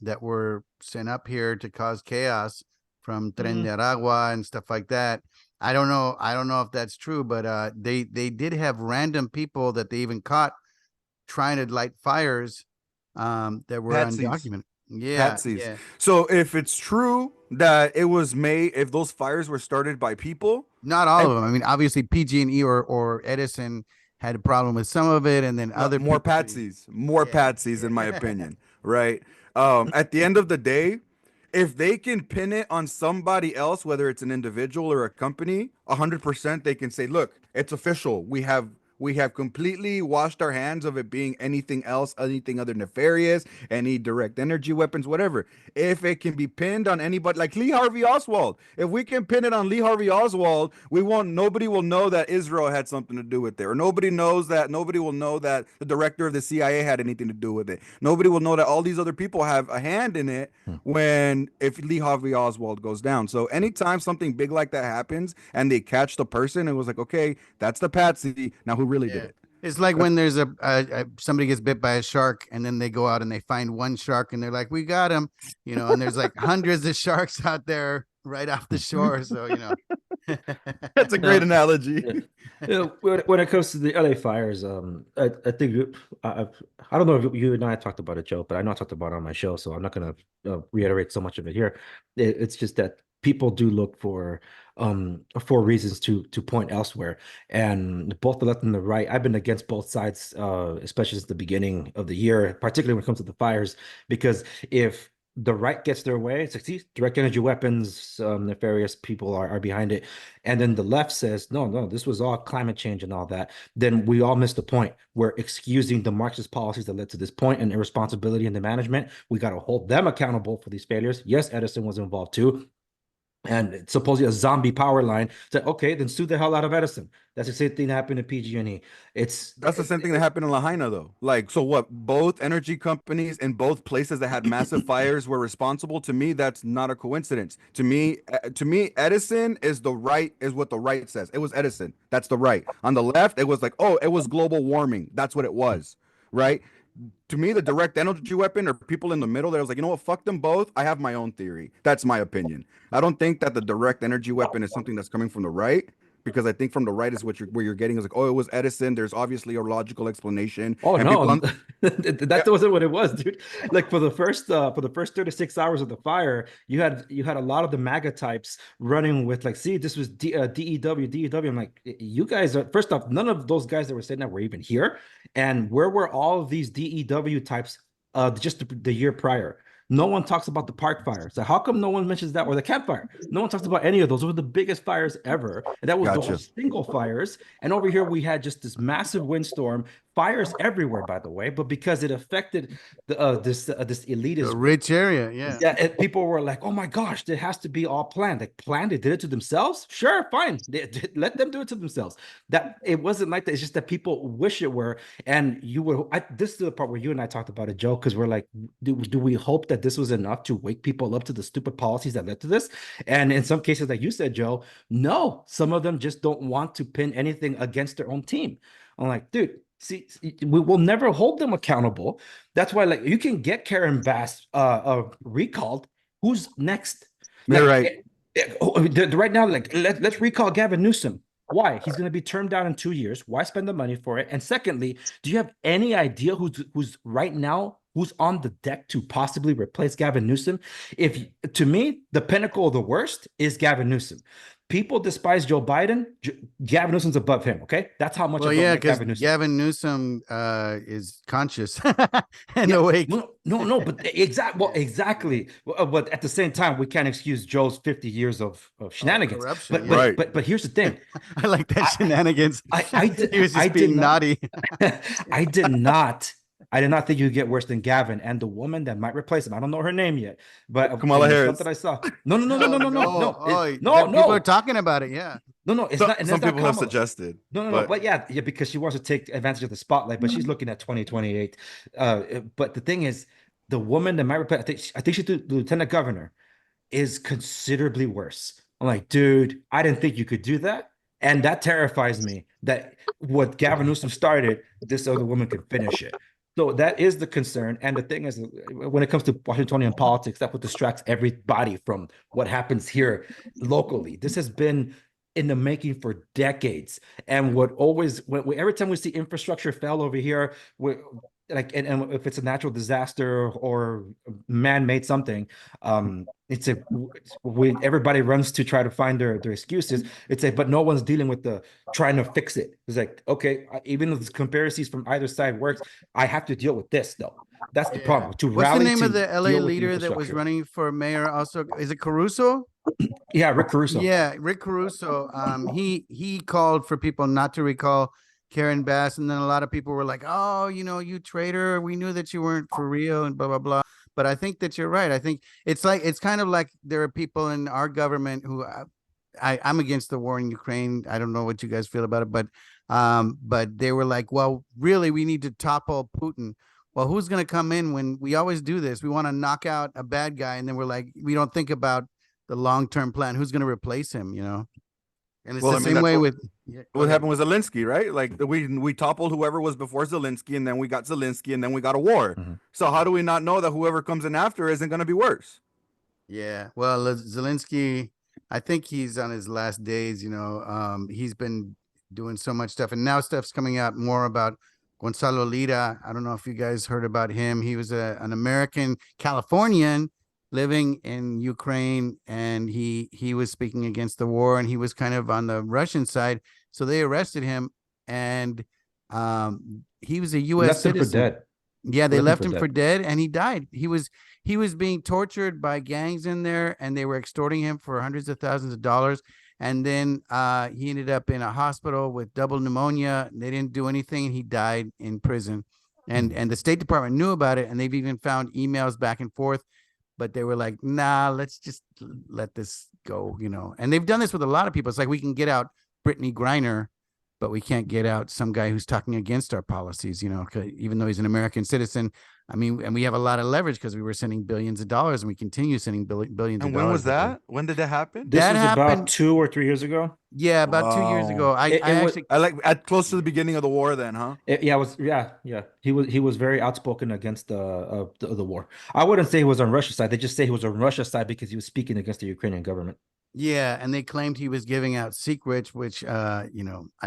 A: that were sent up here to cause chaos from Tren de Aragua and stuff like that. I don't know if that's true, but they did have random people that they even caught trying to light fires that were
D: Patsies.
A: undocumented. Yeah,
D: Patsies.
A: yeah.
D: So if it's true that it was made, if those fires were started by people,
A: Not all of them. I mean, obviously PG&E or Edison had a problem with some of it, and then other
D: more
A: people-
D: patsies, more
A: Yeah,
D: patsies, in my opinion, right? At the end of the day, if they can pin it on somebody else, whether it's an individual or a company, 100% they can say, look, it's official. We have completely washed our hands of it being anything else, anything other nefarious, any direct energy weapons, whatever. If it can be pinned on anybody, like Lee Harvey Oswald, if we can pin it on Lee Harvey Oswald, nobody will know that Israel had something to do with it, or nobody will know that the director of the CIA had anything to do with it. Nobody will know that all these other people have a hand in it if Lee Harvey Oswald goes down. So anytime something big like that happens and they catch the person, it was like, okay, that's the patsy. Now who really did it?
A: It's like when there's somebody gets bit by a shark, and then they go out and they find one shark, and they're like, "We got him," and there's like hundreds of sharks out there right off the shore. So
D: That's a great analogy.
B: When it comes to the LA fires, I think I don't know if you and I talked about it, Joe, but I know I talked about it on my show, so I'm not going to reiterate so much of it here. It's just that people do look for reasons to point elsewhere, and both the left and the right. I've been against both sides, especially since the beginning of the year, particularly when it comes to the fires, because if the right gets their way, it's like, see, direct energy weapons, nefarious people are behind it, and then the left says, no, this was all climate change and all that, then we all miss the point. We're excusing the Marxist policies that led to this point and irresponsibility in the management. We got to hold them accountable for these failures. Yes, Edison was involved too. And it's supposedly a zombie power line. So, okay, then sue the hell out of Edison. That's the same thing that happened to PG&E. That's
D: the same thing that happened in Lahaina, though. Like, so what? Both energy companies in both places that had massive fires were responsible. To me, that's not a coincidence. To me, Edison is what the right says. It was Edison. That's the right. On the left, it was like, oh, it was global warming. That's what it was, right? To me, the direct energy weapon, or people in the middle, that was like, you know what, fuck them both. I have my own theory. That's my opinion. I don't think that the direct energy weapon is something that's coming from the right, because I think from the right is where you're getting is like, oh, it was Edison. There's obviously a logical explanation.
B: Oh,
D: and
B: no,
D: people
B: that wasn't what it was, dude. Like for the first 36 hours of the fire, you had a lot of the MAGA types running with like, see, this was DEW. I'm like, you guys are, first off, none of those guys that were saying that were even here. And where were all of these DEW types just the year prior? No one talks about the park fire. So how come no one mentions that, or the campfire? No one talks about any of those. Those were the biggest fires ever, and that was
D: Gotcha.
B: those single fires. And over here we had just this massive windstorm, fires everywhere, by the way. But because it affected this elitist
A: a rich area, yeah.
B: yeah, and people were like, "Oh my gosh, it has to be all planned." Like planned, they did it to themselves. Sure, fine, let them do it to themselves. That it wasn't like that. It's just that people wish it were. And you would. This is the part where you and I talked about it, Joe, because we're like, do we hope that this was enough to wake people up to the stupid policies that led to this? And in some cases, like you said, Joe, no, some of them just don't want to pin anything against their own team. I'm like, dude. See, we will never hold them accountable. That's why, like, you can get Karen Bass recalled. Who's next?
D: You're
B: Like,
D: right.
B: right now, like, let's recall Gavin Newsom. Why? He's going to be termed down in 2 years. Why spend the money for it? And secondly, do you have any idea who's right now, who's on the deck to possibly replace Gavin Newsom? If to me, the pinnacle of the worst is Gavin Newsom. People despise Joe Biden. Gavin Newsom's above him. Okay, that's how much.
A: Well,
B: I don't
A: yeah,
B: like
A: because
B: Gavin Newsom.
A: Gavin Newsom is conscious and
B: Yeah,
A: awake.
B: no, but exactly. But at the same time, we can't excuse Joe's 50 years of shenanigans.
A: corruption,
B: But
A: yeah.
D: Right.
B: but here's the thing.
A: I like that shenanigans. He was just
B: I
A: being
B: did not-
A: naughty.
B: I did not think you'd get worse than Gavin and the woman that might replace him. I don't know her name yet, but
D: Kamala
B: the
D: Harris.
B: stuff that I saw. No.
A: People are talking about it. Yeah.
B: No, it's
D: So-
B: not. And
D: some
B: that's not
D: people have
B: Kamala.
D: suggested.
B: No, but yeah, because she wants to take advantage of the spotlight, but she's looking at 2028. But the thing is, the woman that might replace, I think she's the lieutenant governor, is considerably worse. I'm like, dude, I didn't think you could do that. And that terrifies me that what Gavin Newsom started, this other woman could finish it. So that is the concern. And the thing is, when it comes to Washingtonian politics, that's what distracts everybody from what happens here locally. This has been in the making for decades. And every time we see infrastructure fail over here, and if it's a natural disaster or man-made something, everybody runs to try to find their excuses. But no one's dealing with the trying to fix it. It's like, okay, even if the comparisons from either side works, I have to deal with this though. That's the problem.
A: What's the name of the LA leader that was running for mayor? Also, is it Caruso?
B: Yeah, Rick Caruso.
A: Yeah, Rick Caruso. He called for people not to recall Karen Bass, and then a lot of people were like, "Oh, you traitor. We knew that you weren't for real," and blah blah blah. But I think that you're right. I think it's kind of like there are people in our government who I'm against the war in Ukraine. I don't know what you guys feel about it, but they were like, well, really, we need to topple Putin. Well, who's going to come in when we always do this? We want to knock out a bad guy, and then we're like, we don't think about the long-term plan. Who's going to replace him? And it's the same way with
D: what happened with Zelensky, right? Like we toppled whoever was before Zelensky, and then we got Zelensky, and then we got a war.
B: Mm-hmm.
D: So how do we not know that whoever comes in after isn't going to be worse?
A: Yeah, well, Zelensky, I think he's on his last days. He's been doing so much stuff, and now stuff's coming out more about Gonzalo Lira. I don't know if you guys heard about him. He was an American Californian living in Ukraine, and he was speaking against the war, and he was kind of on the Russian side. So they arrested him, and he was a U.S. citizen.
B: For dead.
A: Yeah, they left him for dead, and he died. He was being tortured by gangs in there, and they were extorting him for hundreds of thousands of dollars. And then he ended up in a hospital with double pneumonia. They didn't do anything, and he died in prison. And the State Department knew about it, and they've even found emails back and forth. But they were like, nah, let's just let this go, And they've done this with a lot of people. It's like we can get out Brittany Griner, but we can't get out some guy who's talking against our policies, even though he's an American citizen. I mean, and we have a lot of leverage because we were sending billions of dollars, and we continue sending billions of dollars.
E: And when was that? When did that happen?
B: This
A: That
B: was
A: happened-
B: about 2 or 3 years ago.
A: Yeah, about 2 years ago.
D: I like at close to the beginning of the war, then, huh?
B: Yeah. He was very outspoken against the war. I wouldn't say he was on Russia's side. They just say he was on Russia's side because he was speaking against the Ukrainian government.
A: Yeah, and they claimed he was giving out secrets, which I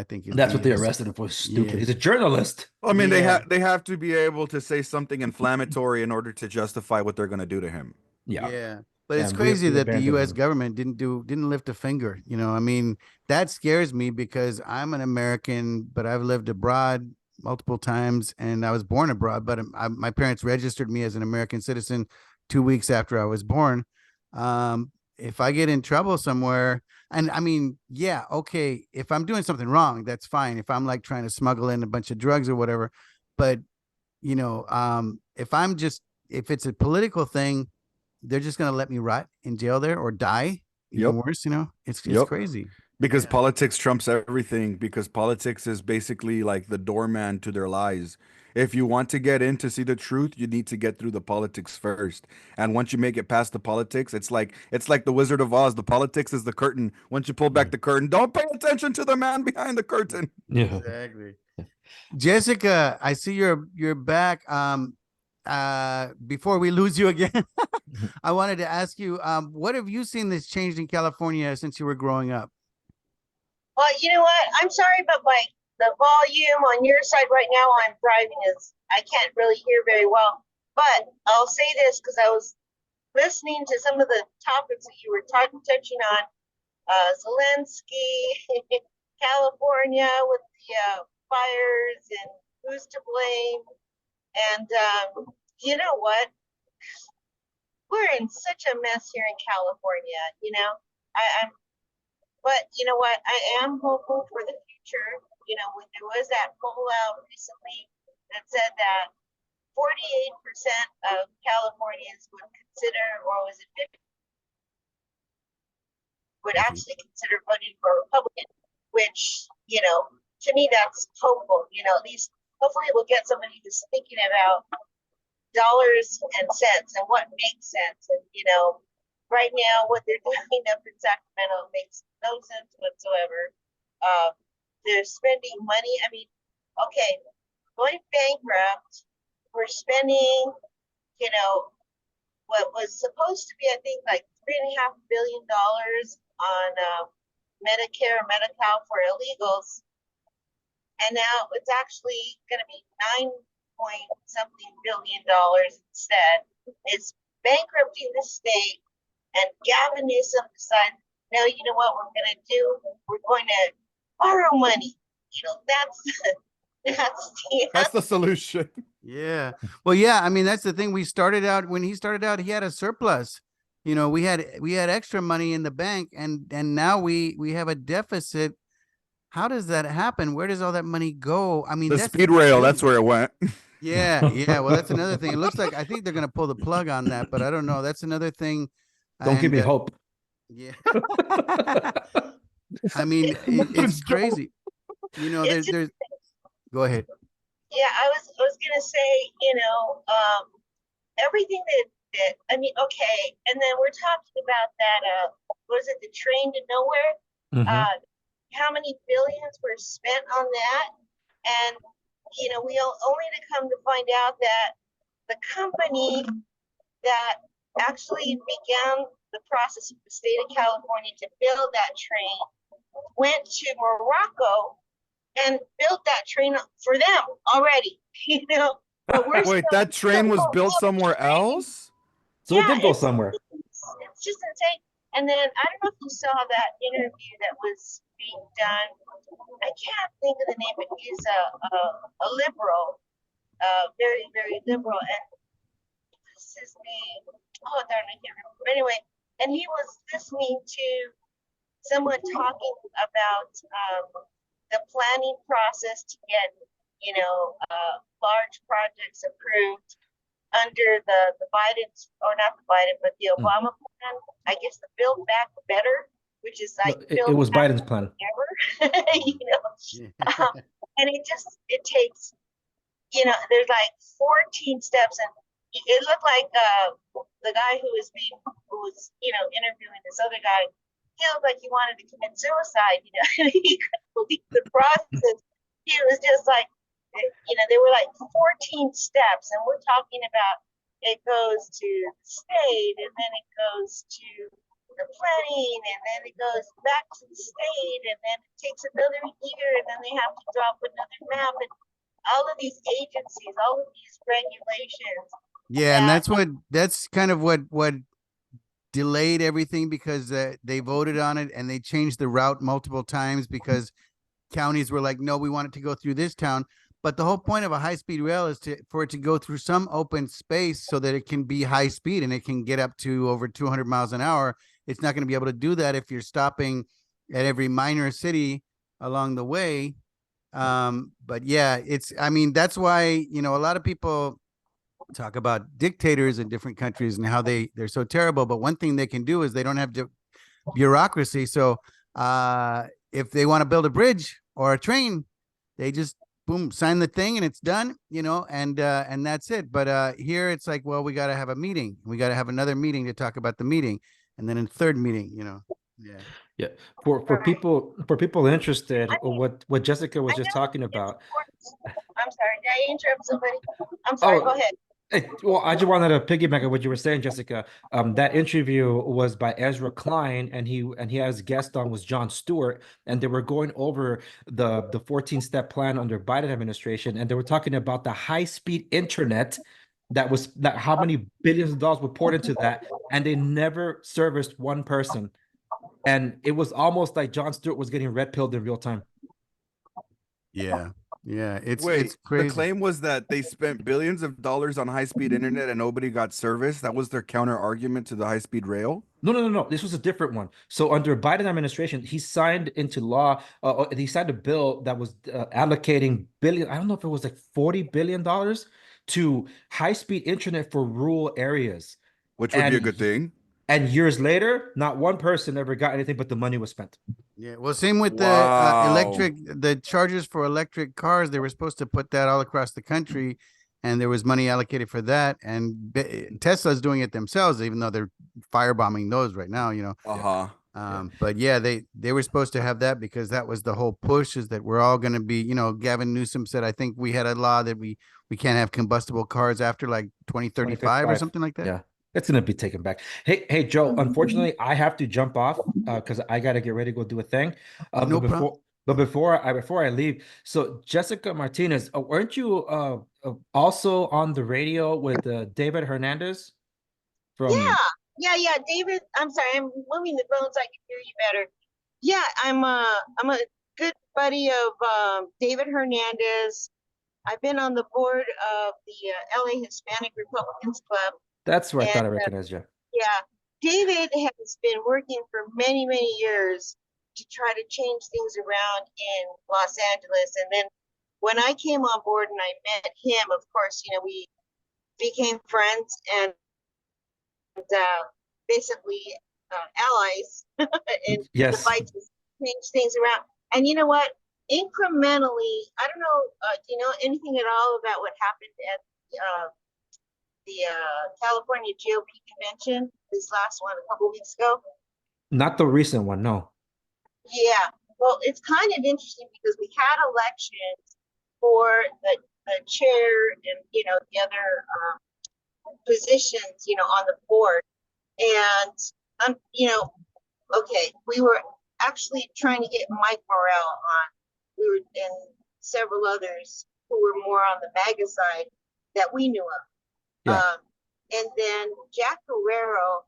A: think
B: That's what they arrested him for. Stupid.
A: Yeah.
B: He's a journalist.
D: I mean,
A: Yeah.
D: they have to be able to say something inflammatory in order to justify what they're going to do to him.
A: Yeah. But it's
B: And
A: crazy
B: we
A: that the
B: abandoned
A: US
B: him.
A: government didn't lift a finger. I mean, that scares me because I'm an American, but I've lived abroad multiple times, and I was born abroad, but my parents registered me as an American citizen 2 weeks after I was born. If I get in trouble somewhere, and I mean, yeah, okay, if I'm doing something wrong, that's fine. If I'm like trying to smuggle in a bunch of drugs or whatever, but if it's a political thing, they're just going to let me rot in jail there or die. Even worse, it's crazy.
D: Because politics trumps everything, because politics is basically like the doorman to their lies. If you want to get in to see the truth, you need to get through the politics first. And once you make it past the politics, it's like the Wizard of Oz. The politics is the curtain. Once you pull back the curtain, don't pay attention to the man behind the curtain.
B: Yeah.
A: Exactly. Jessica, I see you're back. Before we lose you again, I wanted to ask you, what have you seen that's changed in California since you were growing up?
C: Well, you know what? I'm sorry, but the volume on your side right now, I'm driving I can't really hear very well. But I'll say this because I was listening to some of the topics that you were touching on. Zelensky, California with the fires and who's to blame. And you know what? We're in such a mess here in California, but you know what? I am hopeful for the future. When there was that poll out recently that said that 48% of Californians would consider, or was it 50, would actually consider voting for a Republican, which, to me, that's hopeful. At least hopefully we'll get somebody who's thinking about dollars and cents and what makes sense. And, right now, what they're doing up in Sacramento makes no sense whatsoever. They're spending money. I mean, okay, going bankrupt, we're spending, what was supposed to be, I think, like $3.5 billion on Medicare or Medi-Cal for illegals. And now it's actually going to be $9-point-something billion instead. It's bankrupting the state, and Gavin Newsom decided, no, you know what we're going to do? We're going to borrow money.
E: That's the solution.
A: Yeah. Well, yeah, I mean, that's the thing. When he started out, he had a surplus. We had extra money in the bank, and now we have a deficit. How does that happen? Where does all that money go? I mean,
D: The
A: that's
D: speed rail,
A: thing.
D: that's where it went.
A: Yeah, yeah. Well, that's another thing. It looks like I think they're gonna pull the plug on that, but I don't know. That's another thing.
B: Don't give me
A: And,
B: hope.
A: yeah. I mean, it's crazy. There's. Go ahead.
C: Yeah, I was gonna say, everything that I mean, okay, and then we're talking about that. Was it the train to nowhere?
B: Mhm.
C: How many billions were spent on that? And we only to come to find out that the company that actually began the process of the state of California to build that train went to Morocco and built that train for them already, But we're
D: Wait,
C: still,
D: that train was built somewhere else?
B: So it
C: yeah,
B: did go somewhere.
C: it's just insane. And then I don't know if you saw that interview that was being done. I can't think of the name, but he's a liberal, very, very liberal. And what's his name? Oh, darn, I can't remember. But anyway, and he was listening to someone talking about the planning process to get, large projects approved under the Biden's, or not the Biden, but the Obama plan. I guess the Build Back Better, which is like
B: It was Biden's plan.
C: ever, and it takes, there's like 14 steps, and it looked like the guy who was interviewing this other guy. He looked like he wanted to commit suicide. He couldn't believe the process. He was just like, there were like 14 steps, and we're talking about it goes to the state, and then it goes to the planning, and then it goes back to the state, and then it takes another year, and then they have to drop another map, and all of these agencies, all of these regulations.
A: Yeah, and that's kind of what delayed everything, because they voted on it and they changed the route multiple times because counties were like, no, we want it to go through this town. But the whole point of a high-speed rail is for it to go through some open space so that it can be high speed and it can get up to over 200 miles an hour. It's not going to be able to do that if you're stopping at every minor city along the way. But yeah, I mean, that's why, a lot of people talk about dictators in different countries and how they're so terrible. But one thing they can do is they don't have bureaucracy. So if they want to build a bridge or a train, they just boom, sign the thing and it's done, and that's it. But here it's like, well, we got to have a meeting. We got to have another meeting to talk about the meeting. And then a third meeting, Yeah.
B: Yeah. For people interested,
C: I mean,
B: what Jessica was
C: I
B: just
C: know
B: talking
C: it's
B: about.
C: important. I'm sorry, did I interrupt somebody? I'm sorry, go ahead.
B: Well, I just wanted to piggyback on what you were saying, Jessica. That interview was by Ezra Klein, and he has guest on was John Stewart, and they were going over the 14-step plan under Biden administration, and they were talking about the high-speed internet that how many billions of dollars were poured into that, and they never serviced one person, and it was almost like John Stewart was getting red pilled in real time.
A: Yeah. Yeah. It's
D: Wait, the
A: crazy.
D: claim was that they spent billions of dollars on high-speed internet and nobody got service. That was their counter argument to the high-speed rail.
B: No. This was a different one. So under Biden administration, he signed into law. He signed a bill that was allocating billion. I don't know if it was like $40 billion to high-speed internet for rural areas.
D: Which would be a good thing.
B: And years later, not one person ever got anything, but the money was spent.
A: Yeah. Well, same with
D: Wow.
A: the chargers for electric cars. They were supposed to put that all across the country, and there was money allocated for that. And Tesla's doing it themselves, even though they're firebombing those right now,
D: Uh-huh.
A: But yeah, they were supposed to have that because that was the whole push, is that we're all going to be, Gavin Newsom said, I think we had a law that we can't have combustible cars after like 2035 or something like that.
B: Yeah. It's gonna be taken back. Hey, Joe. Unfortunately, I have to jump off because I gotta get ready to go do a thing.
A: No problem.
B: But before I leave, so Jessica Martinez, weren't you also on the radio with David Hernandez from?
C: Yeah. David, I'm sorry, I'm moving the phone so I can hear you better. Yeah, I'm a good buddy of David Hernandez. I've been on the board of the LA Hispanic Republicans Club.
B: That's where I thought I
C: And,
B: recognized you.
C: Yeah, David has been working for many, many years to try to change things around in Los Angeles. And then when I came on board and I met him, of course, we became friends and basically allies in the
B: Yes.
C: fight to change things around. And you know what? Incrementally, I don't know, do you know anything at all about what happened at the California GOP convention, this last one a couple weeks ago?
B: Not the recent one, no.
C: Yeah, well, it's kind of interesting because we had elections for the chair and the other positions on the board, and okay, we were actually trying to get Mike Morrell on. We were and several others who were more on the MAGA side that we knew of.
B: Yeah.
C: And then Jack Guerrero,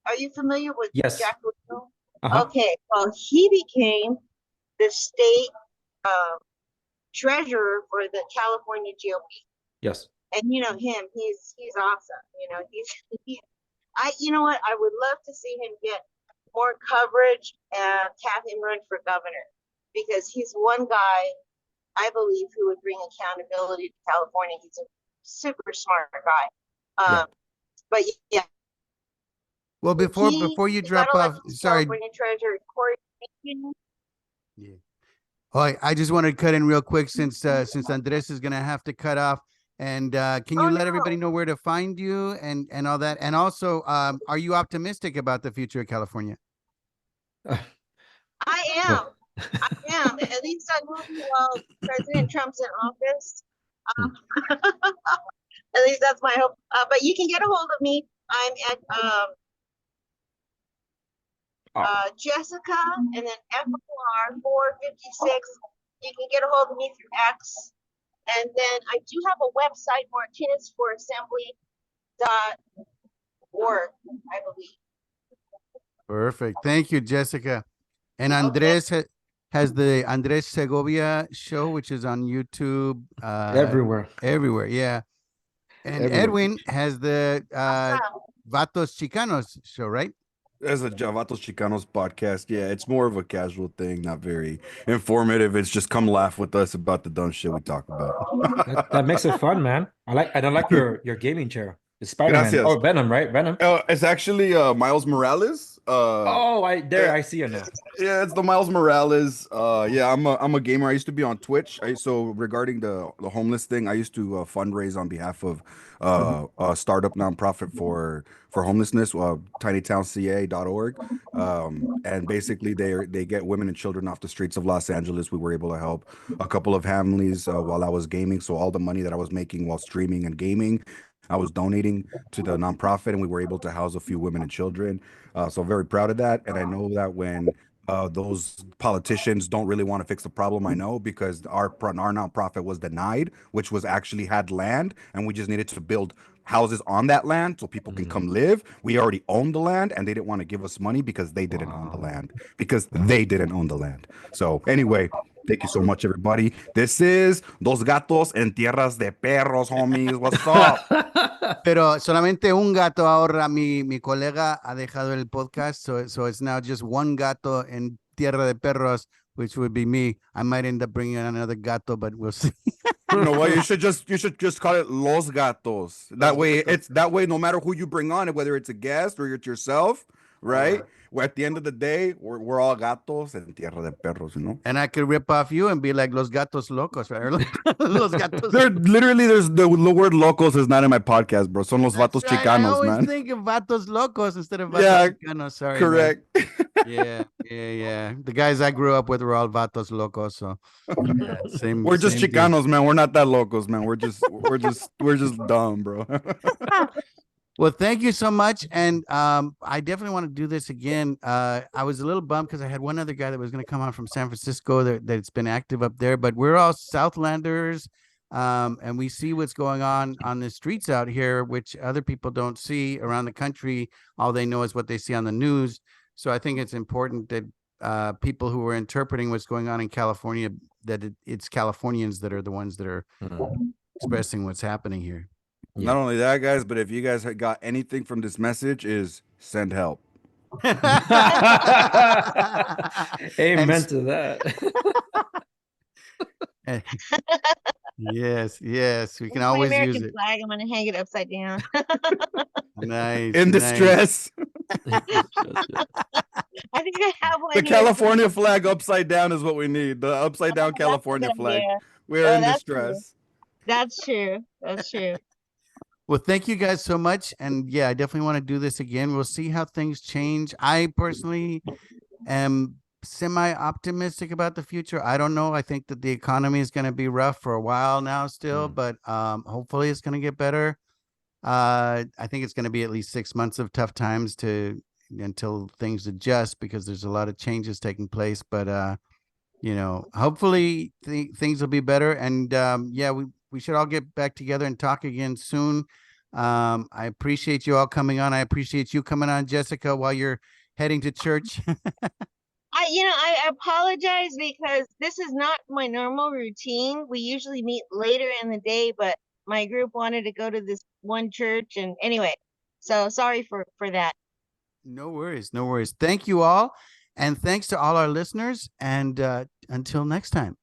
C: are you familiar with
B: Yes.
C: Jack Guerrero?
B: Uh-huh.
C: Okay, well, he became the state treasurer for the California GOP.
B: Yes.
C: And him, he's awesome. You know what? I would love to see him get more coverage and have him run for governor, because he's one guy I believe who would bring accountability to California. He's a super smart guy. But yeah.
A: Well, before you drop off, sorry.
C: California Treasurer Corey.
A: Yeah. Oh, I just want to cut in real quick since Andres is gonna have to cut off. And can you let everybody know where to find you and all that? And also, are you optimistic about the future of California?
C: I am. At least I will be while President Trump's in office. At least that's my hope. But you can get a hold of me. I'm at Jessica and then FOR 456. You can get a hold of me through X. And then I do have a website, martinezforassembly.org, I believe.
A: Perfect. Thank you, Jessica. And Andres has the Andres Segovia show, which is on YouTube.
B: Everywhere.
A: Everywhere, yeah. And
B: Everywhere.
A: Edwin has the Vatos Chicanos show, right?
D: As a Javatos Chicanos podcast, yeah, it's more of a casual thing, not very informative. It's just come laugh with us about the dumb shit we talk about.
B: That makes it fun, man. I like your gaming chair. It's Spider-Man.
D: Gracias.
B: Oh, Venom, right? Venom.
D: It's actually Miles Morales.
B: I see it now.
D: Yeah, it's the Miles Morales. Yeah, I'm a gamer. I used to be on Twitch. So regarding the homeless thing, I used to fundraise on behalf of a startup nonprofit for homelessness, tinytownca.org. And basically they get women and children off the streets of Los Angeles. We were able to help a couple of families while I was gaming. So all the money that I was making while streaming and gaming, I was donating to the nonprofit, and we were able to house a few women and children. So very proud of that. And I know that when those politicians don't really want to fix the problem, I know, because our nonprofit was denied, which was actually had land, and we just needed to build houses on that land so people can come live. We already owned the land, and they didn't want to give us money because they didn't own the land. So anyway, thank you so much, everybody. This is Dos Gatos en Tierras de Perros, homies. What's up?
A: Pero solamente un gato ahora. Mi colega ha dejado el podcast, so it's now just one gato en Tierra de Perros, which would be me. I might end up bringing in another gato, but we'll see.
D: You know what? You should just call it Los Gatos. That way, no matter who you bring on, whether it's a guest or it's yourself, right? Well, at the end of the day, we're all gatos en Tierra de Perros, you know?
A: And I could rip off you and be like Los Gatos Locos, right? Los Gatos.
D: There's the word locos is not in my podcast, bro. Son los vatos
A: That's right.
D: chicanos,
A: I always
D: man.
A: think of Vatos Locos instead of Vatos
D: Yeah,
A: Chicanos. Sorry,
D: correct.
A: man. Yeah. The guys I grew up with were all Vatos Locos, so yeah, same.
D: We're just
A: same deal.
D: chicanos, man. We're not that locos, man. We're just dumb, bro.
A: Well, thank you so much. And I definitely want to do this again. I was a little bummed because I had one other guy that was going to come on from San Francisco that's been active up there, but we're all Southlanders. And we see what's going on the streets out here, which other people don't see around the country. All they know is what they see on the news. So I think it's important that people who are interpreting what's going on in California, that it's Californians that are the ones that are expressing what's happening here.
B: Yeah.
D: Not only that, guys, but if you guys have got anything from this message, is send help.
B: Amen to that.
A: Yes, we can
C: It's my
A: always use
C: American
A: it.
C: flag. I'm gonna hang it upside down.
A: Nice.
D: In
A: nice.
D: distress.
C: I think I have one.
D: The
C: here.
D: California flag upside down is what we need. The upside down
C: That's a
D: California
C: good
D: flag.
C: idea.
D: We're
C: Oh,
D: in
C: that's true.
D: distress.
C: That's true. That's true.
A: Well, thank you guys so much. And yeah, I definitely want to do this again. We'll see how things change. I personally am semi-optimistic about the future. I don't know. I think that the economy is going to be rough for a while now still, but hopefully it's going to get better. I think it's going to be at least 6 months of tough times until things adjust, because there's a lot of changes taking place. But hopefully things will be better. And yeah, we should all get back together and talk again soon. I appreciate you all coming on. I appreciate you coming on, Jessica, while you're heading to church.
C: I apologize because this is not my normal routine. We usually meet later in the day, but my group wanted to go to this one church, and anyway, so sorry for that.
A: No worries. Thank you all. And thanks to all our listeners. And until next time.